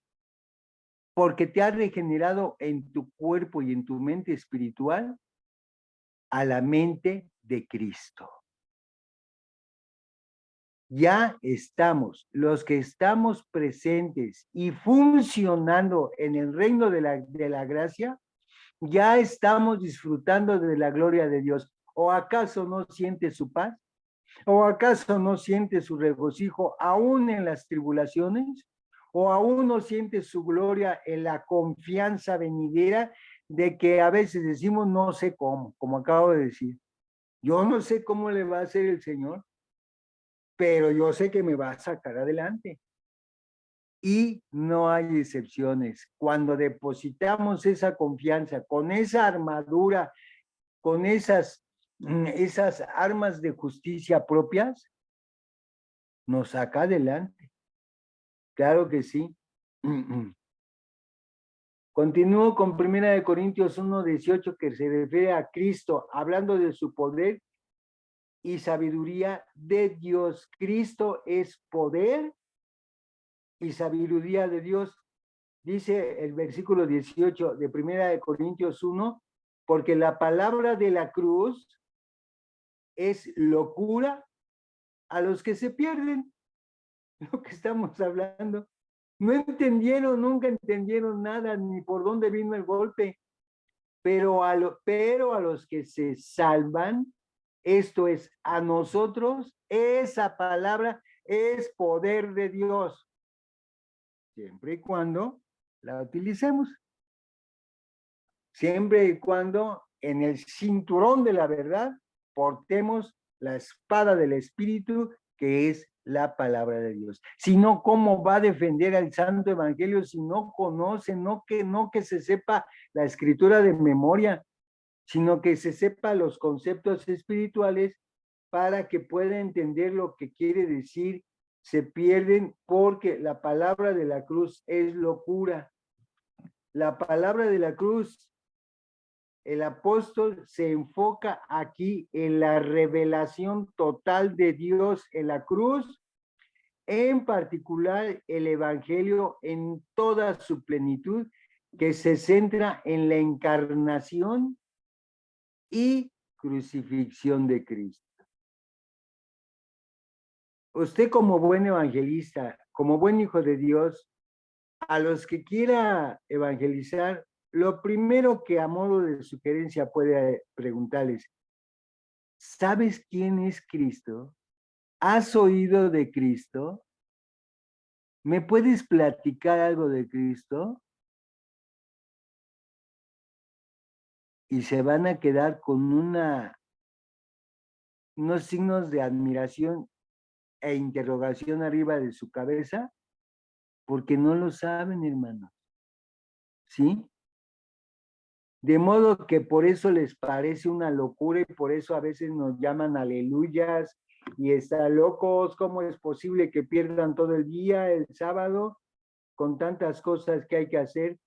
porque te has regenerado en tu cuerpo y en tu mente espiritual a la mente de Cristo. Ya estamos, los que estamos presentes y funcionando en el reino de la gracia, ya estamos disfrutando de la gloria de Dios. ¿O acaso no sientes su paz? ¿O acaso no sientes su regocijo aún en las tribulaciones? ¿O aún no sientes su gloria en la confianza venidera de que a veces decimos no sé cómo, como acabo de decir? Yo no sé cómo le va a hacer el Señor, pero yo sé que me va a sacar adelante. Y no hay excepciones. Cuando depositamos esa confianza, con esa armadura, con esas armas de justicia propias, nos saca adelante. Claro que sí. Continúo con 1 Corintios 1:18, que se refiere a Cristo, hablando de su poder y sabiduría de Dios. Cristo es poder y sabiduría de Dios. Dice el versículo 18 de 1 Corintios 1, porque la palabra de la cruz es locura a los que se pierden. Lo que estamos hablando. No entendieron, nunca entendieron nada, ni por dónde vino el golpe, pero a los que se salvan, Esto es, a nosotros, esa palabra es poder de Dios, siempre y cuando la utilicemos, siempre y cuando en el cinturón de la verdad portemos la espada del Espíritu, que es la palabra de Dios. Si no, ¿cómo va a defender al Santo Evangelio si no conoce, no que se sepa la escritura de memoria, sino que se sepa los conceptos espirituales para que pueda entender lo que quiere decir? Se pierden porque la palabra de la cruz es locura. La palabra de la cruz, el apóstol se enfoca aquí en la revelación total de Dios en la cruz, en particular el evangelio en toda su plenitud, que se centra en la encarnación y crucifixión de Cristo. Usted, como buen evangelista, como buen hijo de Dios, a los que quiera evangelizar, lo primero que a modo de sugerencia puede preguntarles: ¿sabes quién es Cristo? ¿Has oído de Cristo? ¿Me puedes platicar algo de Cristo? Y se van a quedar con unos signos de admiración e interrogación arriba de su cabeza, porque no lo saben, hermano. ¿Sí? De modo que por eso les parece una locura y por eso a veces nos llaman aleluyas y están locos. ¿Cómo es posible que pierdan todo el día el sábado con tantas cosas que hay que hacer?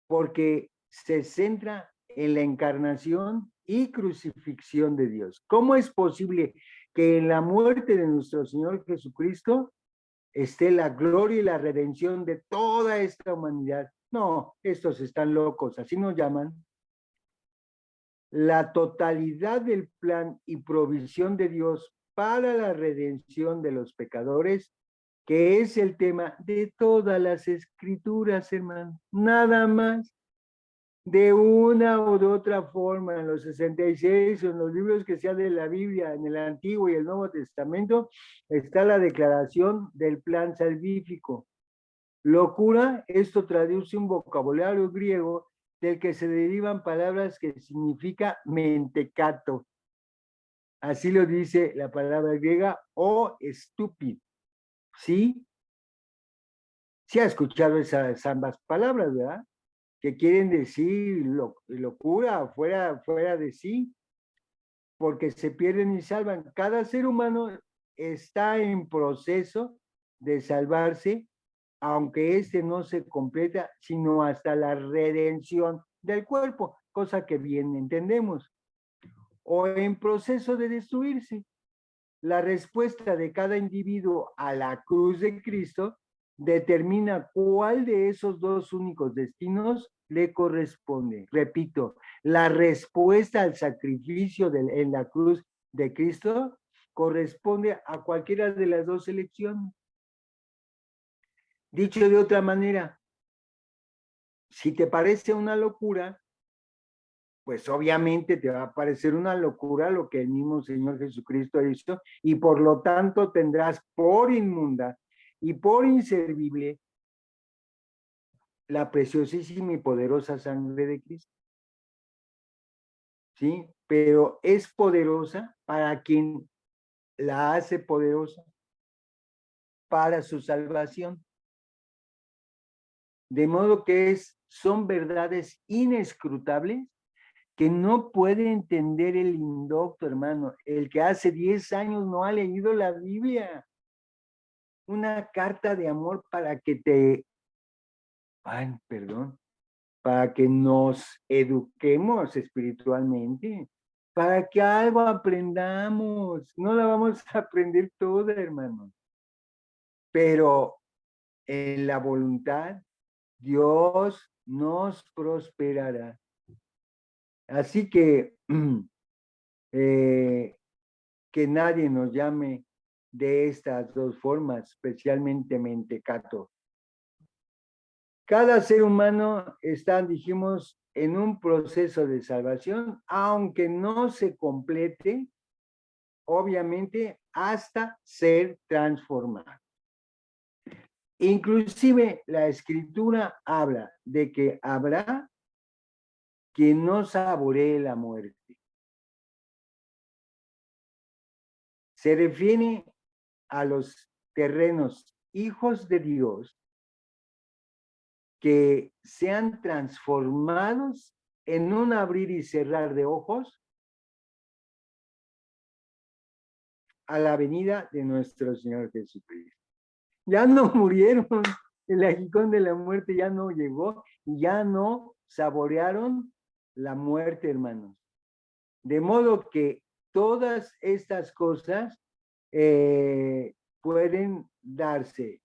Porque se centra en la encarnación y crucifixión de Dios. ¿Cómo es posible que en la muerte de nuestro Señor Jesucristo esté la gloria y la redención de toda esta humanidad? No, estos están locos, así nos llaman. La totalidad del plan y provisión de Dios para la redención de los pecadores, que es el tema de todas las escrituras, hermano. Nada más. De una u de otra forma, en los 66 o en los libros que sean de la Biblia, en el Antiguo y el Nuevo Testamento, está la declaración del plan salvífico. Locura, esto traduce un vocabulario griego del que se derivan palabras que significa mentecato. Así lo dice la palabra griega, o estúpido. ¿Sí? Sí ha escuchado esas ambas palabras, ¿verdad? Que quieren decir locura, fuera de sí, porque se pierden y salvan. Cada ser humano está en proceso de salvarse, aunque este no se completa, sino hasta la redención del cuerpo, cosa que bien entendemos, o en proceso de destruirse. La respuesta de cada individuo a la cruz de Cristo determina cuál de esos dos únicos destinos le corresponde. Repito, la respuesta al sacrificio en la cruz de Cristo corresponde a cualquiera de las dos elecciones. Dicho de otra manera, si te parece una locura, pues obviamente te va a parecer una locura lo que el mismo Señor Jesucristo hizo, y por lo tanto tendrás por inmunda y por inservible la preciosísima y poderosa sangre de Cristo. ¿Sí? Pero es poderosa para quien la hace poderosa para su salvación. De modo que son verdades inescrutables que no puede entender el indocto, hermano, el que hace 10 años no ha leído la Biblia. Una carta de amor para que para que nos eduquemos espiritualmente, para que algo aprendamos. No la vamos a aprender toda, hermano, pero en la voluntad Dios nos prosperará. Así que que nadie nos llame de estas dos formas, especialmente mentecato. Cada ser humano está, dijimos, en un proceso de salvación, aunque no se complete, obviamente, hasta ser transformado. Inclusive la escritura habla de que habrá quien no saboree la muerte. Se refiere a los terrenos hijos de Dios que sean transformados en un abrir y cerrar de ojos a la venida de nuestro Señor Jesucristo. Ya no murieron, el aguijón de la muerte ya no llegó, ya no saborearon la muerte, hermanos. De modo que todas estas cosas pueden darse.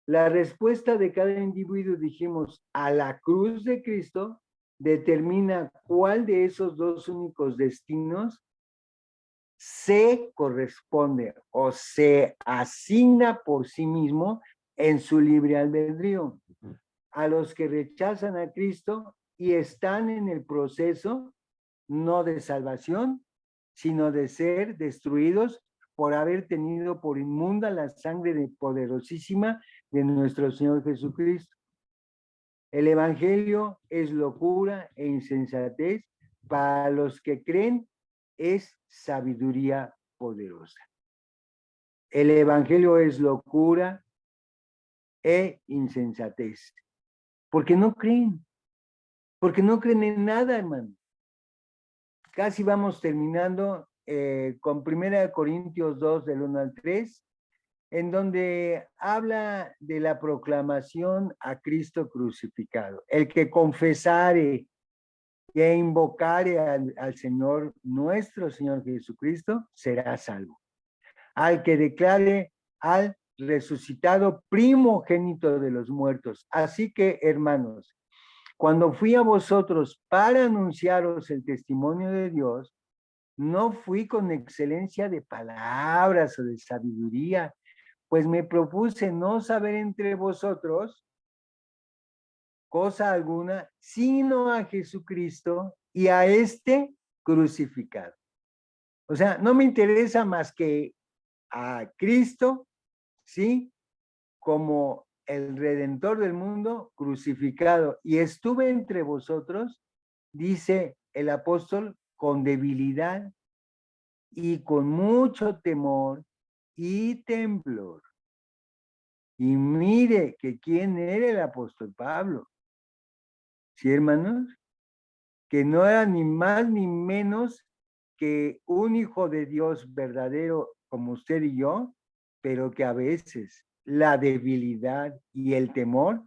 La respuesta de cada individuo, dijimos, a la cruz de Cristo, determina cuál de esos dos únicos destinos se corresponde o se asigna por sí mismo en su libre albedrío. A los que rechazan a Cristo y están en el proceso no de salvación, sino de ser destruidos por haber tenido por inmunda la sangre poderosísima de nuestro Señor Jesucristo. El Evangelio es locura e insensatez, para los que creen es sabiduría poderosa. El Evangelio es locura e insensatez, porque no creen en nada, hermano. Casi vamos terminando con 1 Corintios 2, del 1 al 3, en donde habla de la proclamación a Cristo crucificado. El que confesare e invocare al Señor, nuestro Señor Jesucristo, será salvo. Al que declare al resucitado primogénito de los muertos. Así que, hermanos, cuando fui a vosotros para anunciaros el testimonio de Dios, no fui con excelencia de palabras o de sabiduría, pues me propuse no saber entre vosotros cosa alguna, sino a Jesucristo y a este crucificado. O sea, no me interesa más que a Cristo, ¿sí? Como el Redentor del mundo crucificado. Y estuve entre vosotros, dice el apóstol, con debilidad y con mucho temor y temblor. Y mire que quién era el apóstol Pablo. ¿Sí, hermanos? Que no era ni más ni menos que un hijo de Dios verdadero como usted y yo, pero que a veces la debilidad y el temor,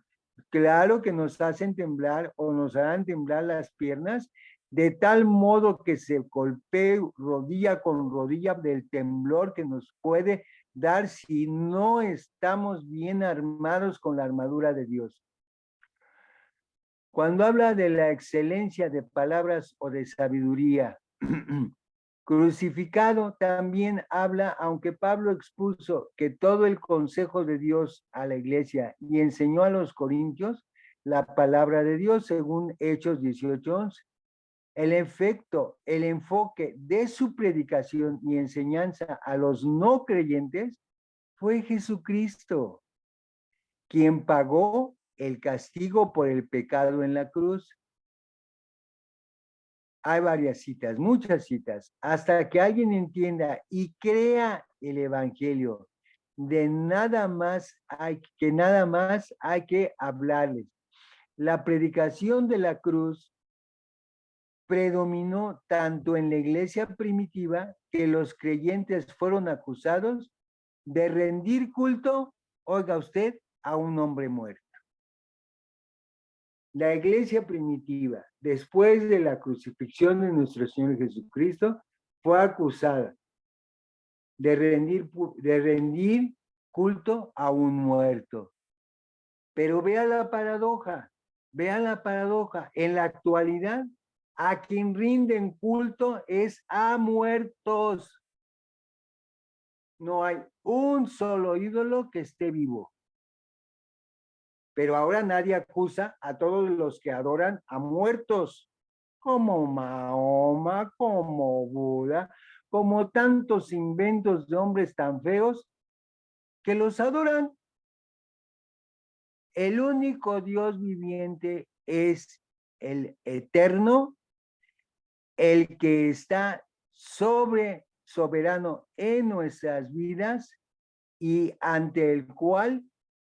claro que nos hacen temblar o nos harán temblar las piernas, de tal modo que se golpee rodilla con rodilla del temblor que nos puede dar si no estamos bien armados con la armadura de Dios. Cuando habla de la excelencia de palabras o de sabiduría, crucificado también habla, aunque Pablo expuso que todo el consejo de Dios a la iglesia y enseñó a los corintios la palabra de Dios según Hechos 18:11. El efecto, el enfoque de su predicación y enseñanza a los no creyentes fue Jesucristo, quien pagó el castigo por el pecado en la cruz. Hay varias citas, muchas citas, hasta que alguien entienda y crea el evangelio. De nada más hay que hablarles. La predicación de la cruz predominó tanto en la iglesia primitiva que los creyentes fueron acusados de rendir culto, oiga usted, a un hombre muerto. La iglesia primitiva, después de la crucifixión de nuestro Señor Jesucristo, fue acusada de rendir culto a un muerto. Pero vean la paradoja. En la actualidad, a quien rinden culto es a muertos. No hay un solo ídolo que esté vivo. Pero ahora nadie acusa a todos los que adoran a muertos, como Mahoma, como Buda, como tantos inventos de hombres tan feos que los adoran. El único Dios viviente es el eterno, el que está soberano en nuestras vidas y ante el cual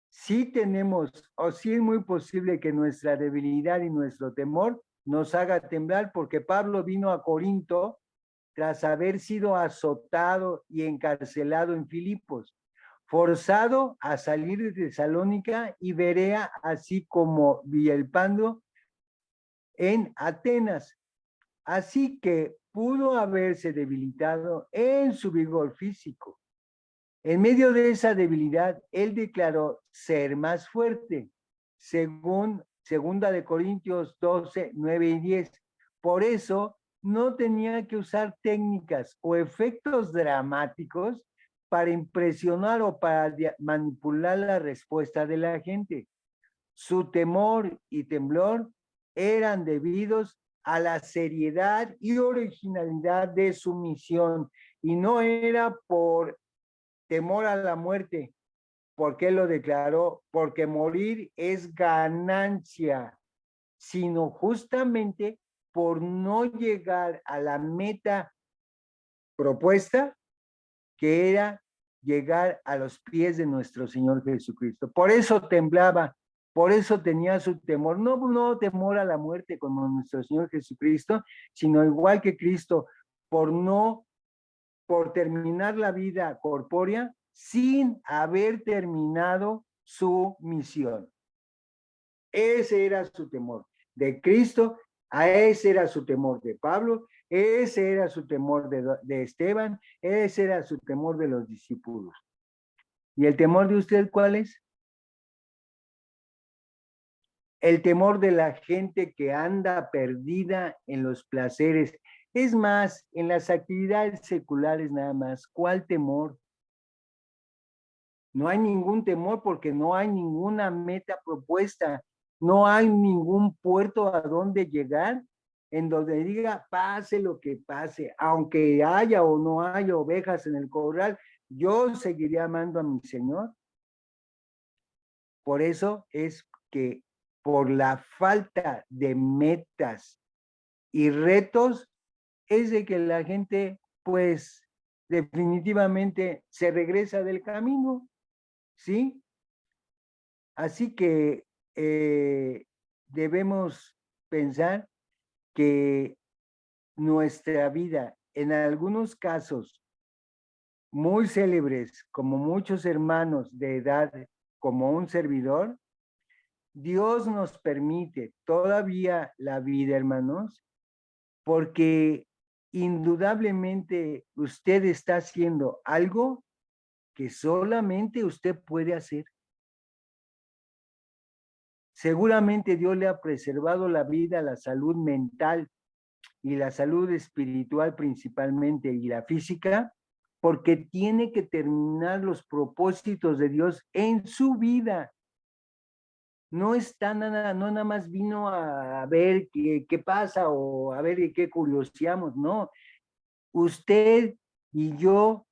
sí tenemos, o sí es muy posible que nuestra debilidad y nuestro temor nos haga temblar, porque Pablo vino a Corinto tras haber sido azotado y encarcelado en Filipos, forzado a salir de Tesalónica y Berea, así como Villalpando en Atenas. Así que pudo haberse debilitado en su vigor físico. En medio de esa debilidad, él declaró ser más fuerte, según 2 Corintios 12, 9 y 10. Por eso no tenía que usar técnicas o efectos dramáticos para impresionar o para manipular la respuesta de la gente. Su temor y temblor eran debidos a la seriedad y originalidad de su misión, y no era por temor a la muerte, porque él lo declaró, porque morir es ganancia, sino justamente por no llegar a la meta propuesta, que era llegar a los pies de nuestro Señor Jesucristo. Por eso temblaba, por eso tenía su temor, no temor a la muerte como nuestro Señor Jesucristo, sino igual que Cristo, por terminar la vida corpórea sin haber terminado su misión. Ese era su temor de Cristo, a ese era su temor de Pablo, ese era su temor de Esteban, ese era su temor de los discípulos. ¿Y el temor de usted cuál es? El temor de la gente que anda perdida en los placeres. Es más, en las actividades seculares nada más. ¿Cuál temor? No hay ningún temor porque no hay ninguna meta propuesta, no hay ningún puerto a donde llegar en donde diga pase lo que pase, aunque haya o no haya ovejas en el corral, yo seguiré amando a mi Señor. Por eso es que por la falta de metas y retos es de que la gente pues definitivamente se regresa del camino, ¿sí? Así que debemos pensar que nuestra vida, en algunos casos muy célebres, como muchos hermanos de edad, como un servidor, Dios nos permite todavía la vida, hermanos, porque indudablemente usted está haciendo algo que solamente usted puede hacer. Seguramente Dios le ha preservado la vida, la salud mental y la salud espiritual principalmente y la física, porque tiene que terminar los propósitos de Dios en su vida. No está nada, no nada más vino a ver qué pasa o a ver qué curioseamos, no. Usted y yo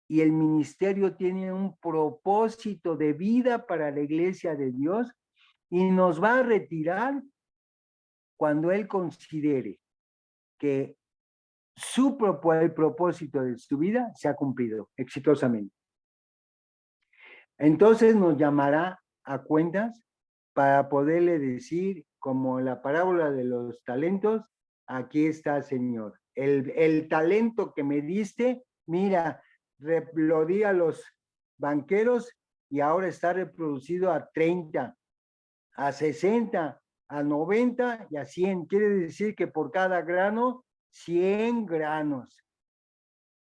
y el ministerio tienen un propósito de vida para la iglesia de Dios y nos va a retirar cuando Él considere que el propósito de su vida se ha cumplido exitosamente. Entonces nos llamará a cuentas para poderle decir, como la parábola de los talentos, aquí está, Señor. El talento que me diste, mira, lo di a los banqueros y ahora está reproducido a 30, a 60, a 90 y a 100. Quiere decir que por cada grano, 100 granos.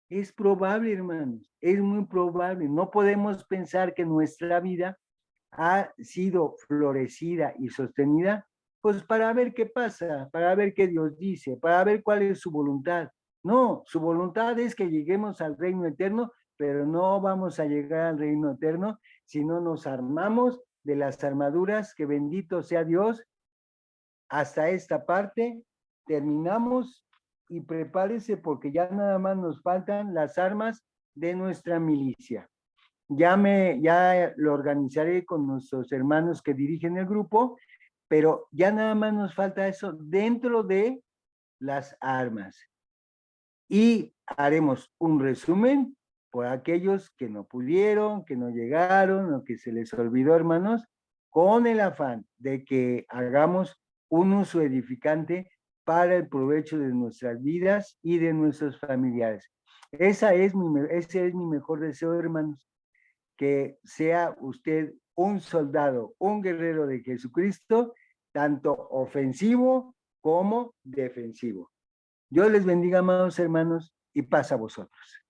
Es probable, hermanos, es muy probable. No podemos pensar que nuestra vida ha sido florecida y sostenida, pues para ver qué pasa, para ver qué Dios dice, para ver cuál es su voluntad. No, su voluntad es que lleguemos al reino eterno, pero no vamos a llegar al reino eterno si no nos armamos de las armaduras, que bendito sea Dios. Hasta esta parte terminamos y prepárese porque ya nada más nos faltan las armas de nuestra milicia. Ya lo organizaré con nuestros hermanos que dirigen el grupo, pero ya nada más nos falta eso dentro de las armas. Y haremos un resumen por aquellos que no pudieron, que no llegaron o que se les olvidó, hermanos, con el afán de que hagamos un uso edificante para el provecho de nuestras vidas y de nuestros familiares. Ese es mi mejor deseo, hermanos, que sea usted un soldado, un guerrero de Jesucristo, tanto ofensivo como defensivo. Dios les bendiga, amados hermanos, y paz a vosotros.